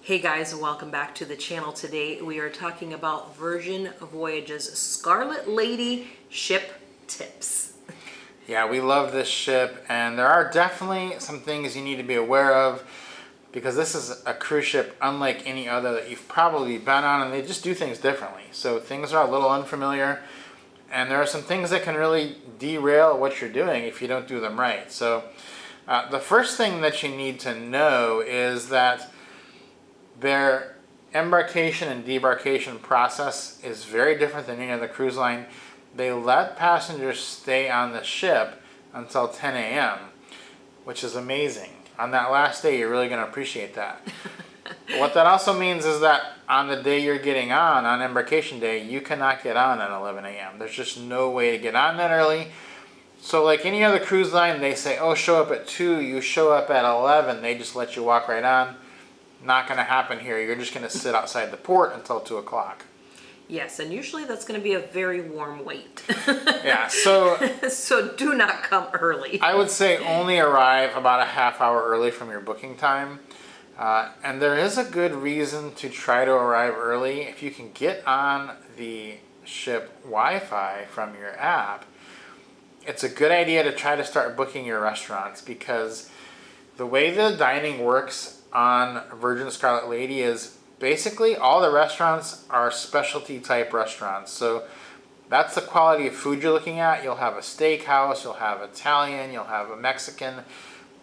Hey guys, and welcome back to the channel. Today we are talking about Virgin Voyages Scarlet Lady ship tips. Yeah, we love this ship, and there are definitely some things you need to be aware of because this is a cruise ship unlike any other that you've probably been on, and they just do things differently. So things are a little unfamiliar, and there are some things that can really derail what you're doing if you don't do them right. So the first thing that you need to know is that their embarkation and debarkation process is very different than any other cruise line. They let passengers stay on the ship until 10 a.m., which is amazing. On that last day, you're really going to appreciate that. What that also means is that on the day you're getting on embarkation day, you cannot get on at 11 a.m. There's just no way to get on that early. So like any other cruise line, they say, oh, show up at 2, you show up at 11, they just let you walk right on. Not going to happen here. You're just going to sit outside the port until 2 o'clock. Yes, and usually that's going to be a very warm wait. Yeah, so so do not come early. I would say only arrive about a half hour early from your booking time. And there is a good reason to try to arrive early. If you can get on the ship Wi-Fi from your app, it's a good idea to try to start booking your restaurants, because the way the dining works on Virgin Scarlet Lady is basically all the restaurants are specialty type restaurants. So that's the quality of food you're looking at. You'll have a steakhouse, you'll have Italian, you'll have a Mexican.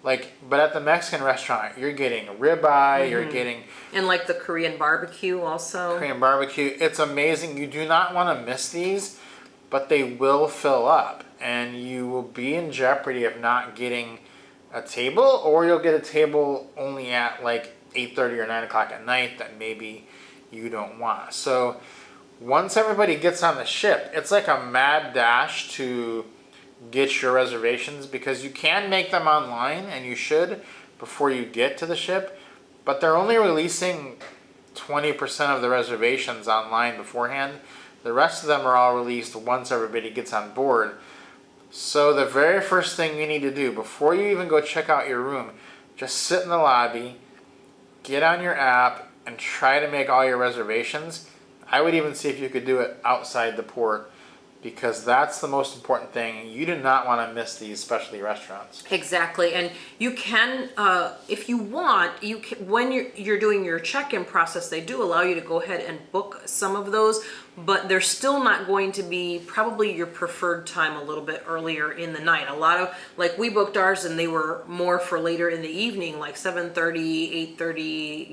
But at the Mexican restaurant, you're getting ribeye, you're getting... And like the Korean barbecue also. Korean barbecue. It's amazing. You do not want to miss these, but they will fill up. And you will be in jeopardy of not getting a table, or you'll get a table only at like 8:30 or 9 o'clock at night that maybe you don't want. So once everybody gets on the ship, it's like a mad dash to get your reservations, because you can make them online, and you should, before you get to the ship, but they're only releasing 20% of the reservations online beforehand. The rest of them are all released once everybody gets on board. So the very first thing you need to do before you even go check out your room, just sit in the lobby, get on your app, and try to make all your reservations. I would even see if you could do it outside the port, because that's the most important thing. You do not want to miss these specialty restaurants. Exactly, and you can, if you want, you can, when you're doing your check-in process, they do allow you to go ahead and book some of those, but they're still not going to be probably your preferred time a little bit earlier in the night. A lot of, like we booked ours and they were more for later in the evening, like 7:30, 8:30,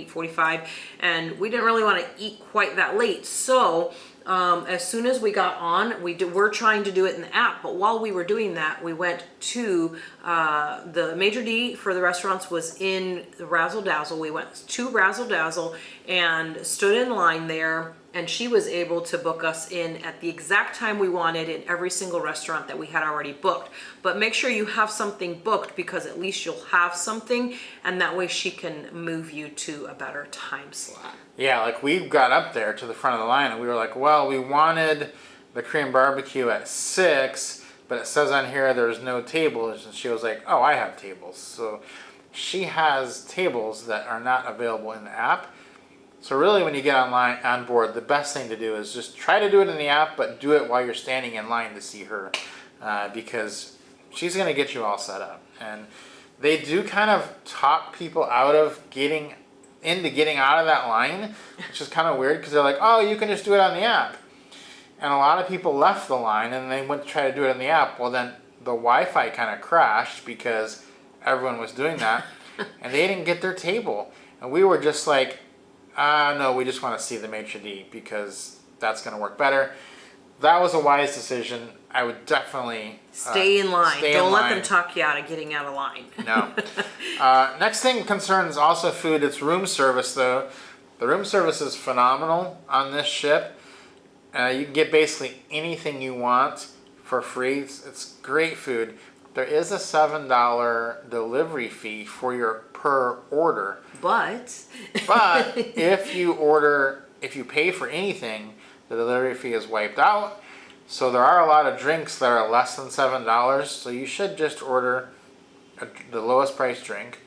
8:45, and we didn't really want to eat quite that late. So as soon as we got on, we're trying to do it in the app, but while we were doing that, we went to the Major D for the restaurants was in the Razzle Dazzle. We went to Razzle Dazzle and stood in line there, and she was able to book us in at the exact time we wanted in every single restaurant that we had already booked. But make sure you have something booked, because at least you'll have something, and that way she can move you to a better time slot. Yeah, like we got up there to the front of the line, and we were like, well, we wanted the Korean barbecue at 6, but it says on here there's no tables. And she was like, oh, I have tables. So she has tables that are not available in the app. So really, when you get on board, the best thing to do is just try to do it in the app, but do it while you're standing in line to see her, because she's going to get you all set up. And they do kind of talk people out of getting out of that line, which is kind of weird, because they're like, oh, you can just do it on the app. And a lot of people left the line and they went to try to do it on the app. Well, then the Wi-Fi kind of crashed because everyone was doing that, and they didn't get their table. And we were just like, no, we just want to see the maitre d', because that's going to work better. That was a wise decision. I would definitely stay in line. Don't let them talk you out of getting out of line. No. Next thing concerns also food. It's room service, though. The room service is phenomenal on this ship. You can get basically anything you want for free. It's great food. There is a $7 delivery fee for your per order. But if you pay for anything, the delivery fee is wiped out. So there are a lot of drinks that are less than $7. So you should just order the lowest price drink.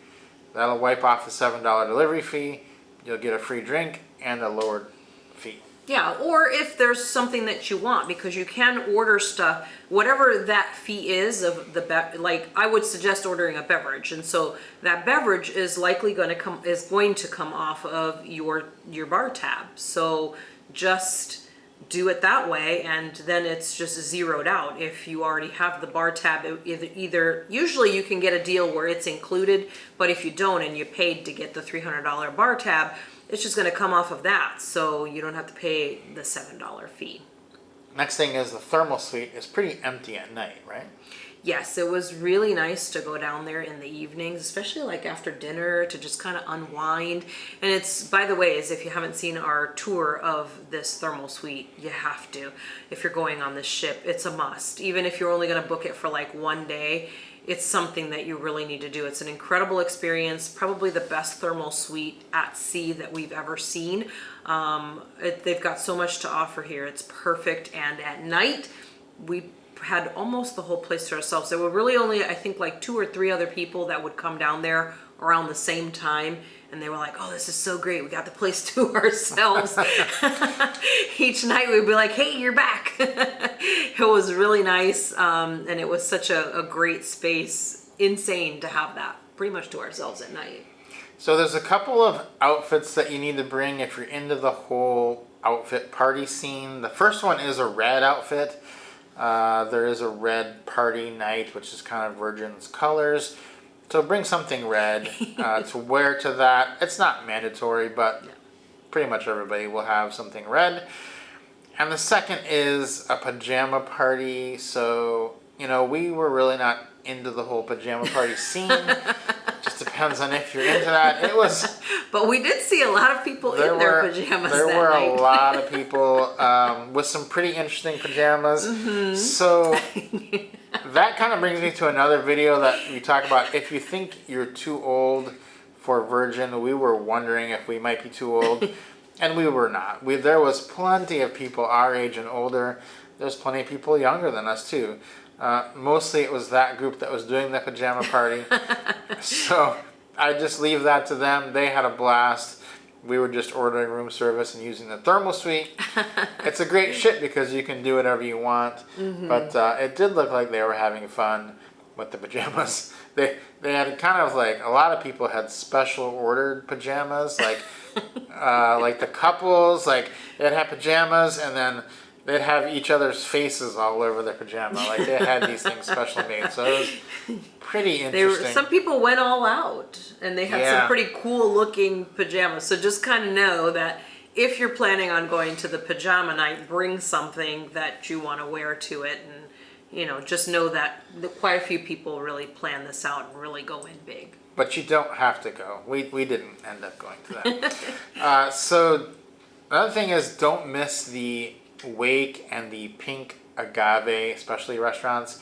That'll wipe off the $7 delivery fee. you'll get a free drink and a lowered fee. Yeah, or if there's something that you want, because you can order stuff, whatever that fee is of the like I would suggest ordering a beverage, and so that beverage is likely going to come off of your bar tab. So just do it that way, and then it's just zeroed out. If you already have the bar tab, either usually you can get a deal where it's included, but if you don't and you paid to get the $300 bar tab, it's just going to come off of that, so you don't have to pay the $7 fee. Next thing is the thermal suite is pretty empty at night, right? Yes, it was really nice to go down there in the evenings, especially like after dinner, to just kind of unwind. And it's, by the way, if you haven't seen our tour of this thermal suite, you have to. If you're going on this ship, it's a must. Even if you're only going to book it for like one day, it's something that you really need to do. It's an incredible experience, probably the best thermal suite at sea that we've ever seen. They've got so much to offer here. It's perfect. And at night, we had almost the whole place to ourselves. There were really only, I think, like 2 or 3 other people that would come down there around the same time, and they were like, oh, this is so great, we got the place to ourselves. Each night we'd be like, hey, you're back. It was really nice, and it was such a great space. Insane to have that pretty much to ourselves at night. So there's a couple of outfits that you need to bring if you're into the whole outfit party scene. The first one is a red outfit. There is a red party night, which is kind of Virgin's colors. So bring something red to wear to that. It's not mandatory, but pretty much everybody will have something red. And the second is a pajama party. So, you know, we were really not into the whole pajama party scene. Just depends on if you're into that. It was... But we did see a lot of people in their pajamas There that were night. a lot of people with some pretty interesting pajamas. Mm-hmm. So that kind of brings me to another video that we talk about. If you think you're too old for Virgin, we were wondering if we might be too old. And we were not. There was plenty of people our age and older. There's plenty of people younger than us too. Mostly it was that group that was doing the pajama party. So I just leave that to them. They had a blast. We were just ordering room service and using the thermal suite. It's a great ship because you can do whatever you want. Mm-hmm. But it did look like they were having fun with the pajamas. They had kind of like, a lot of people had special ordered pajamas. Like the couples, like they'd have pajamas and then they'd have each other's faces all over their pajama. Like they had these things special made. So it was pretty interesting. Some people went all out and they had some pretty cool looking pajamas. So just kind of know that if you're planning on going to the pajama night, bring something that you want to wear to it. And, you know, just know that quite a few people really plan this out and really go in big. But you don't have to go. We didn't end up going to that. So another thing is, don't miss the Wake and the Pink Agave, especially restaurants.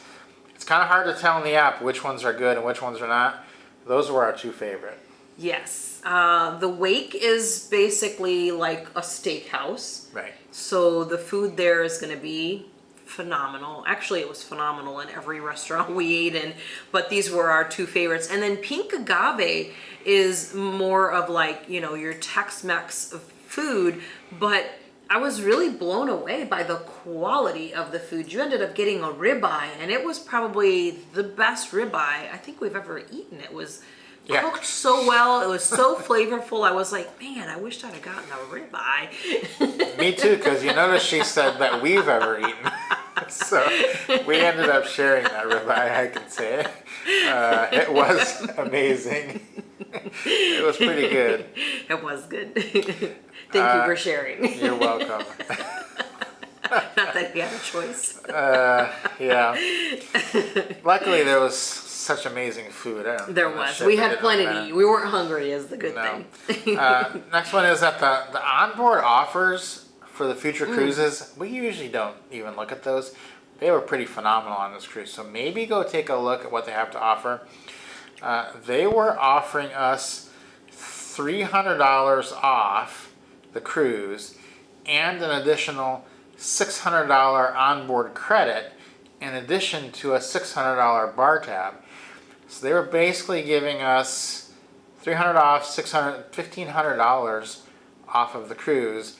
It's kind of hard to tell in the app which ones are good and which ones are not. Those were our 2 favorite. Yes. The Wake is basically like a steakhouse. Right. So the food there is going to be phenomenal. Actually, it was phenomenal in every restaurant we ate in, but these were our 2 favorites. And then Pink Agave is more of like, you know, your Tex-Mex food, but I was really blown away by the quality of the food. You ended up getting a ribeye, and it was probably the best ribeye I think we've ever eaten. It was cooked so well. It was so flavorful. I was like, man, I wish I'd have gotten a ribeye. Me too, because you notice she said that we've ever eaten. So we ended up sharing that ribeye, I can say. It was amazing. It was pretty good. It was good. Thank you for sharing. You're welcome. Not that you had a choice. Yeah. Luckily, there was such amazing food. There was. We had plenty to eat. We weren't hungry is the good thing. Next one is that the onboard offers for the future cruises, we usually don't even look at those. They were pretty phenomenal on this cruise. So maybe go take a look at what they have to offer. They were offering us $300 off the cruise and an additional $600 onboard credit in addition to a $600 bar tab. So they were basically giving us $300 off, $600, $1,500 off of the cruise.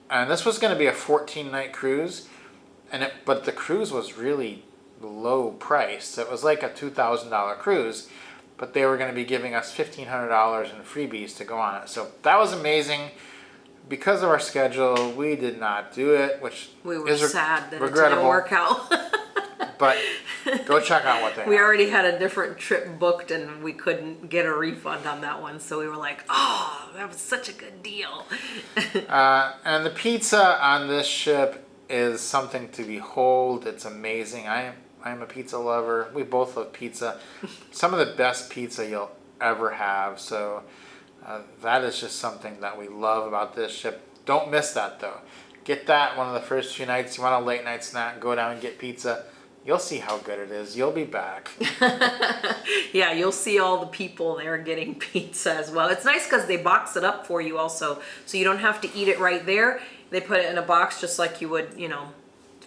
And this was going to be a 14-night cruise, but the cruise was really low priced. It was like a $2,000 cruise, but they were going to be giving us $1,500 in freebies to go on it. So that was amazing. Because of our schedule, we did not do it, which We were is sad that it didn't regrettable. work out. But go check out what they We have. already had a different trip booked and we couldn't get a refund on that one. So we were like, oh, that was such a good deal. And the pizza on this ship is something to behold. It's amazing. I'm a pizza lover. We both love pizza. Some of the best pizza you'll ever have. So that is just something that we love about this ship. Don't miss that though. Get that one of the first few nights. You want a late night snack, go down and get pizza. You'll see how good it is. You'll be back. Yeah, you'll see all the people there getting pizza as well. It's nice because they box it up for you also. So you don't have to eat it right there. They put it in a box just like you would, you know,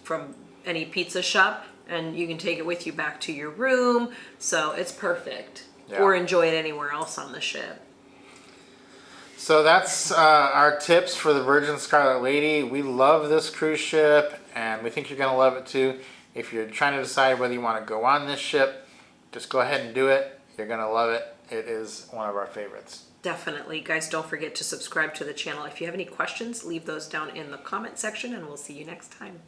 from any pizza shop. And you can take it with you back to your room. So it's perfect. Yeah. Or enjoy it anywhere else on the ship. So that's our tips for the Virgin Scarlet Lady. We love this cruise ship, and we think you're going to love it too. If you're trying to decide whether you want to go on this ship, just go ahead and do it. You're going to love it. It is one of our favorites. Definitely. Guys, don't forget to subscribe to the channel. If you have any questions, leave those down in the comment section, and we'll see you next time.